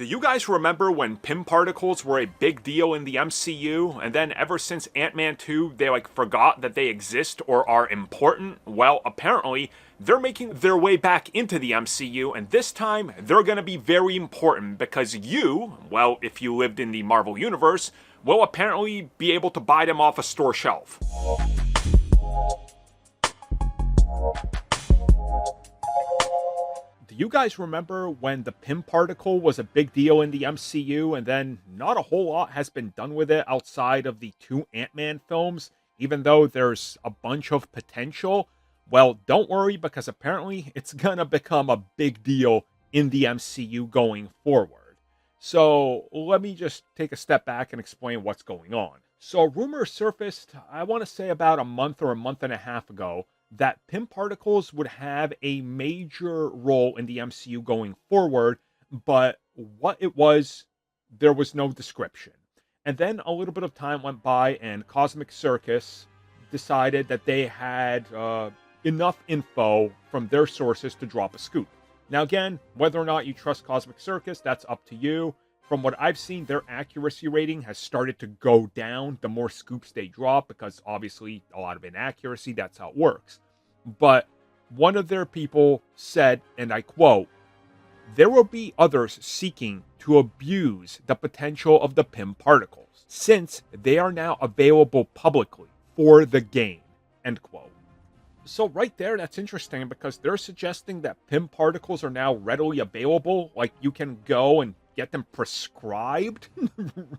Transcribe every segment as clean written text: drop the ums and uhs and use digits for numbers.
Do you guys remember when Pym particles were a big deal in the MCU, and then ever since Ant-Man 2, they forgot that they exist or are important? Well, apparently, they're making their way back into the MCU, and this time, they're gonna be very important because you, well, if you lived in the Marvel Universe, will apparently be able to buy them off a store shelf. Do you guys remember when the Pym particle was a big deal in the MCU, and then not a whole lot has been done with it outside of the 2 Ant-Man films, even though there's a bunch of potential? Well, don't worry, because apparently it's gonna become a big deal in the MCU going forward. So let me just take a step back and explain what's going on. So rumors surfaced, I want to say about a month or a month and a half ago, that Pym particles would have a major role in the MCU going forward, but what it was, there was no description. And then a little bit of time went by, and Cosmic Circus decided that they had enough info from their sources to drop a scoop. Now again, whether or not you trust Cosmic Circus, that's up to you. From what I've seen, their accuracy rating has started to go down the more scoops they drop, because obviously a lot of inaccuracy, that's how it works. But one of their people said, and I quote, "There will be others seeking to abuse the potential of the Pym particles, since they are now available publicly for the game," end quote. So right there, that's interesting, because they're suggesting that Pym particles are now readily available, like you can go and get them prescribed,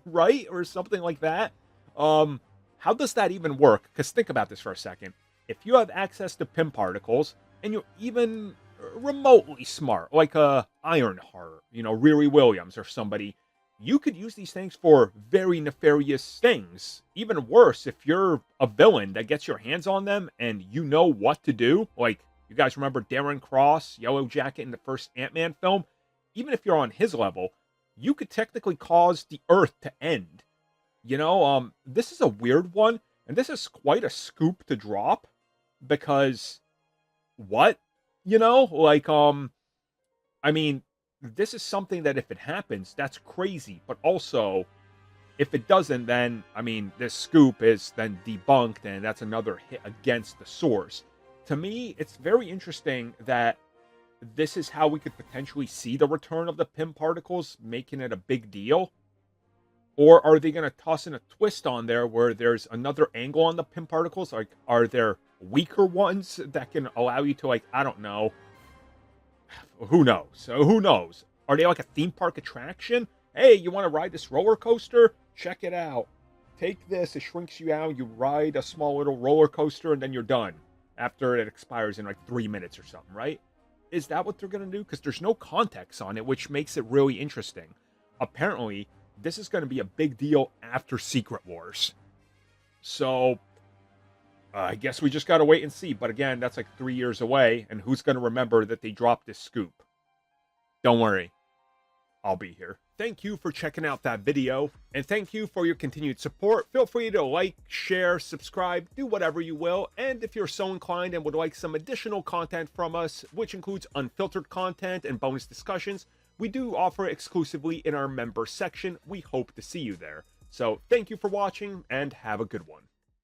right? Or something like that. How does that even work? Because think about this for a second. If you have access to Pym particles, and you're even remotely smart, like Ironheart, Riri Williams or somebody, you could use these things for very nefarious things. Even worse, if you're a villain that gets your hands on them and you know what to do, like, you guys remember Darren Cross, Yellow Jacket in the first Ant-Man film? Even if you're on his level, you could technically cause the Earth to end. This is a weird one, and this is quite a scoop to drop, because what? I mean, this is something that if it happens, that's crazy, but also, if it doesn't, then, I mean, this scoop is then debunked, and that's another hit against the source. To me, it's very interesting that this is how we could potentially see the return of the Pym particles, making it a big deal. Or are they going to toss in a twist on there where there's another angle on the Pym particles? Like, are there weaker ones that can allow you to, I don't know. Who knows? So who knows? Are they like a theme park attraction? Hey, you want to ride this roller coaster? Check it out. Take this, it shrinks you out, you ride a small little roller coaster, and then you're done. After it expires in 3 minutes or something, right? Is that what they're going to do? Because there's no context on it, which makes it really interesting. Apparently, this is going to be a big deal after Secret Wars. So, I guess we just got to wait and see. But again, that's 3 years away, and who's going to remember that they dropped this scoop? Don't worry. I'll be here. Thank you for checking out that video, and thank you for your continued support. Feel free to like, share, subscribe, do whatever you will, and if you're so inclined and would like some additional content from us, which includes unfiltered content and bonus discussions, we do offer exclusively in our member section. We hope to see you there. So thank you for watching, and have a good one.